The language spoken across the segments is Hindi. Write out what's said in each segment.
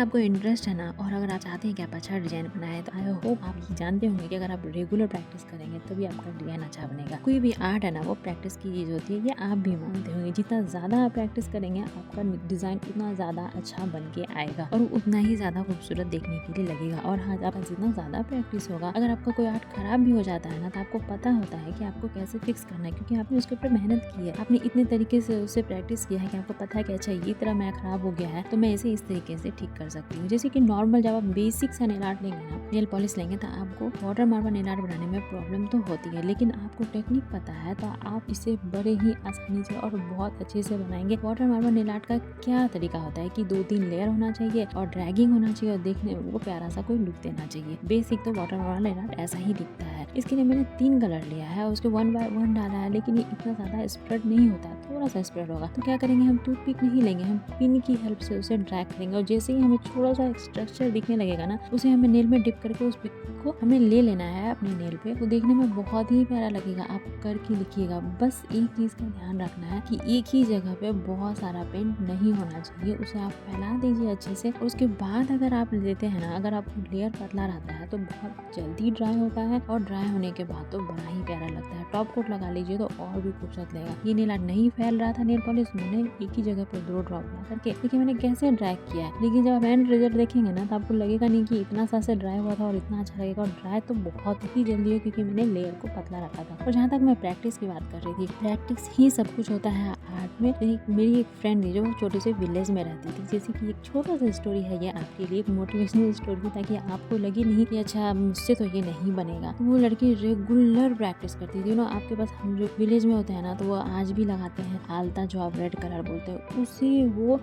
आपको इंटरेस्ट है ना और अगर आप चाहते हैं कि आप अच्छा डिजाइन बनाएं तो आई होप आप ये जानते होंगे कि अगर आप रेगुलर प्रैक्टिस करेंगे तभी आपका डिजाइन अच्छा बनेगा। कोई भी आर्ट है ना वो प्रैक्टिस की चीज होती है, ये आप भी मानते होंगे। जितना ज्यादा आप प्रैक्टिस करेंगे आपका डिजाइन उतना ज्यादा अच्छा बन के आएगा और उतना ही ज्यादा खूबसूरत देखने के लिए लगेगा। और हाँ, आपका जितना ज्यादा प्रैक्टिस होगा, अगर आपका कोई आर्ट खराब भी हो जाता है ना तो आपको पता होता है कि आपको कैसे फिक्स करना है, क्योंकि आपने उसके ऊपर मेहनत की है, आपने इतने तरीके से उससे प्रैक्टिस किया है कि आपको पता है कि अच्छा ये तरह मेरा खराब हो गया है तो मैं इसे इस तरीके से ठीक कर सकती हूँ। जैसे कि नॉर्मल जब आप बेसिक सा नेल आर्ट लेंगे ना, नेल पॉलिश लेंगे, तो आपको वाटर मार्बल नेल आर्ट बनाने में प्रॉब्लम तो होती है, लेकिन आपको टेक्निक पता है तो आप इसे बड़े ही आसानी से और बहुत अच्छे से बनाएंगे। वाटर मार्बल नेल आर्ट का क्या तरीका होता है कि 2-3 लेयर होना चाहिए और ड्रैगिंग होना चाहिए और देखने में वो प्यारा सा कोई लुक देना चाहिए। बेसिक तो वाटर मार्बल नेल आर्ट ऐसा ही दिखता है। इसके लिए मैंने 3 कलर लिया है, उसके 1 बाय 1 डाला है, लेकिन ये इतना ज्यादा स्प्रेड नहीं होता, थोड़ा सा स्प्रेड होगा। तो क्या करेंगे, हम टूथपिक नहीं लेंगे, हम पिन की हेल्प से उसे ड्रैग करेंगे और जैसे ही हमें थोड़ा सा स्ट्रक्चर दिखने लगेगा ना, उसे हमें नेल में डिप करके उस पिक को हमें ले लेना है अपने नेल पे। तो देखने में बहुत ही प्यारा लगेगा। आप करके लिखिएगा, बस एक चीज का ध्यान रखना है कि एक ही जगह पे बहुत सारा पेंट नहीं होना चाहिए, उसे आप फैला दीजिए अच्छे से। और उसके बाद अगर आप लेते हैं ना, अगर आपको लेयर पतला रहता है तो बहुत जल्दी ड्राई होता है और ड्राई होने के बाद तो बड़ा ही प्यारा लगता है। टॉप कोट लगा लीजिए तो और भी खूबसूरत लगेगा। ये नेल आर्ट नहीं फैल रहा था नेल पॉलिश, मैंने एक ही जगह पे 2 ड्रॉप लगा करके देखिए मैंने कैसे ड्राई किया है। लेकिन जब आप एंड रिजल्ट देखेंगे ना तो आपको लगेगा नहीं कि इतना सा से ड्राई हुआ था और इतना अच्छा लगेगा। और ड्राई तो बहुत ही जल्दी है क्योंकि मैंने लेयर को पतला रखा था। और जहाँ तक मैं प्रैक्टिस की बात कर रही थी, प्रैक्टिस ही सब कुछ होता है आर्ट में। मेरी एक फ्रेंड थी जो छोटे से विलेज में रहती थी, जैसे कि एक छोटा सा स्टोरी है ये आपके लिए, एक मोटिवेशनल स्टोरी, ताकि आपको लगे नहीं कि अच्छा मुझसे तो ये नहीं बनेगा। तो वो लड़की रेगुलर प्रैक्टिस करती थी ना। आपके पास हम जो विलेज में होते हैं ना तो वो आज भी लगाते हैं आलता, जो आप रेड कलर बोलते हैं, उसे वो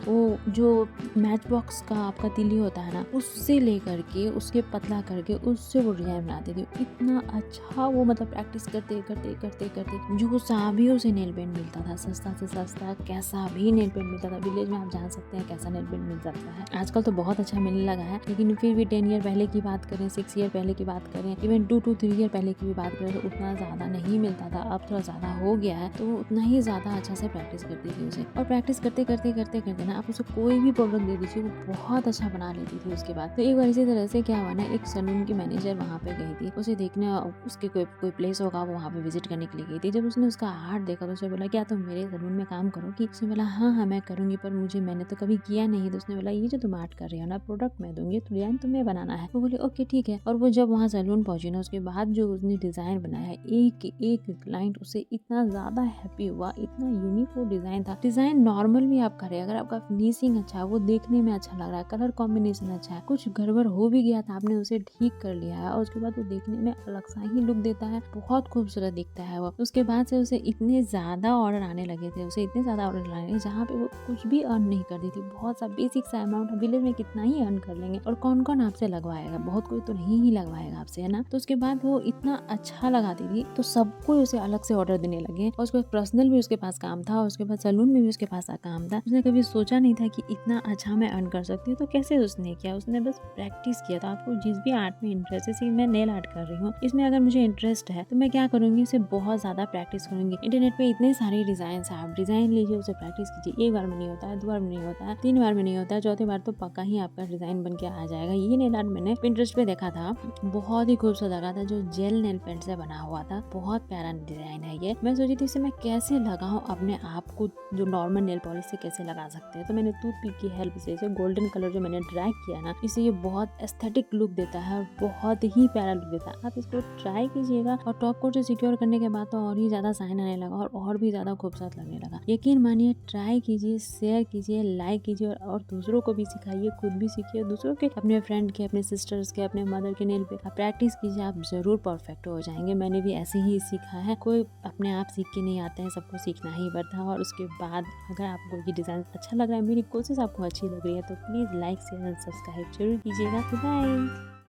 जो मैच बॉक्स का आपका तिल्ली होता है ना, उससे लेकर के उसके पतला करके उससे वो डिजाइन बनाती थी। इतना अच्छा वो मतलब प्रैक्टिस करते करते करते करते जो सा भी उसे नेल पेंट मिलता था, सस्ता से सस्ता कैसा भी नेल पेंट मिलता था। विलेज में आप जान सकते हैं कैसा नेल पेंट मिल सकता है। आजकल तो बहुत अच्छा मिलने लगा है, लेकिन फिर भी 10 ईयर पहले की बात करें, 6 ईयर पहले की बात करें, इवन 2 to 3 ईयर पहले की भी बात करें तो उतना ज्यादा नहीं मिलता था। अब थोड़ा ज्यादा हो गया है तो उतना ही ज्यादा अच्छा से प्रैक्टिस करती थी उसे। और प्रैक्टिस करते करते करते करते ना आप उसे कोई भी प्रोडक्ट दे दीजिए वो बहुत अच्छा बना लेती थी उसके बाद। तो एक बार इसी तरह से क्या हुआ ना, एक सैलून की मैनेजर वहाँ पे गई थी, उसे देखने उसके कोई प्लेस होगा, वो वहाँ पे विजिट करने के लिए गई थी। जब उसने उसका आर्ट देखा तो उसे बोला क्या तुम मेरे सैलून में काम करोगी? उसने बोला हाँ मैं करूंगी, पर मैंने तो कभी किया नहीं। तो उसने बोला ये जो तुम आर्ट कर रही हो ना, प्रोडक्ट मैं दूंगी, तो डिजाइन तुम्हें बनाना है। वो बोली ओके ठीक है। और वो जब वहाँ सैलून पहुंची ना, उसके बाद जो उसने डिजाइन बनाया, एक क्लाइंट उससे इतना ज्यादा हैप्पी हुआ, इतना यूनिक वो डिजाइन था। डिजाइन नॉर्मल भी आप करें, अगर आपका फिनिशिंग अच्छा है, वो देखने में अच्छा लग रहा है, कलर कॉम्बिनेशन अच्छा है, कुछ गड़बड़ हो भी गया था आपने उसे ठीक कर लिया है और उसके बाद वो देखने में अलग सा ही लुक देता है, बहुत खूबसूरत दिखता है वो। उसके बाद से उसे इतने ज्यादा ऑर्डर आने लगे थे, उसे इतने ज्यादा ऑर्डर आने लगे जहाँ पे वो कुछ भी अर्न नहीं करती थी। बहुत सा बेसिक सा अमाउंट विलेज में कितना ही अर्न कर लेंगे, और कौन कौन आपसे लगवाएगा, बहुत कोई तो नहीं ही लगवाएगा आपसे, है ना। तो उसके बाद वो इतना अच्छा लगाती थी तो सबको उसे अलग से ऑर्डर देने लगे। और उसके पर्सनल भी उसके पास काम था और उसके बाद सैलून में भी उसके पास काम था। उसने कभी सोचा नहीं था कि इतना अच्छा मैं अर्न कर सकती हूँ। तो कैसे उसने किया, उसने बस प्रैक्टिस किया था। आपको जिस भी आर्ट में इंटरेस्ट है, जैसे मैं नेल आर्ट कर रही हूँ, इसमें अगर मुझे इंटरेस्ट है तो मैं क्या करूंगी, इसे बहुत ज्यादा प्रैक्टिस करूंगी। इंटरनेट पे इतने सारे डिजाइन है, आप डिजाइन लीजिए, उसे प्रैक्टिस कीजिए। एक बार में नहीं होता है, 2 बार में नहीं होता है, 3 बार में नहीं होता है, चौथे बार तो पक्का ही आपका डिजाइन बन के आ जाएगा। ये नेल आर्ट मैंने पिंटरेस्ट पे देखा था, बहुत ही खूबसूरत लगा था, जो जेल नेल पेंट से बना हुआ था। बहुत प्यारा डिजाइन है ये। मैं सोची थी इसे मैं कैसे लगाऊं अपने आप को, जो नॉर्मल नेल पॉलिश से कैसे लगा सकते हैं। तो मैंने टूथपिक की हेल्प से इसे गोल्डन कलर जो मैंने ड्रैग किया ना, इसे ये बहुत एस्थेटिक लुक देता है और बहुत ही प्यारा लुक देता है। आप इसको ट्राई कीजिएगा। और टॉप कोट से सिक्योर करने के बाद तो और ही ज्यादा शाइन आने लगा और भी ज्यादा खूबसूरत लगने लगा। यकीन मानिए, ट्राई कीजिए, शेयर कीजिए, लाइक कीजिए और दूसरों को भी सिखाइए, खुद भी सीखिए, दूसरों के, अपने फ्रेंड के, अपने सिस्टर्स के, अपने मदर के नेल पे आप प्रैक्टिस कीजिए, आप जरूर परफेक्ट हो जाएंगे। मैंने भी ऐसे ही सीखा है, कोई अपने आप सीख के नहीं आते हैं, सबको सीखना ही पड़ता है। और उसके बाद अगर आपको ये डिजाइन अच्छा लग रहा है, मेरी कोशिश आपको अच्छी लग रही है, तो please like share and subscribe जरूर कीजिएगा। बाय।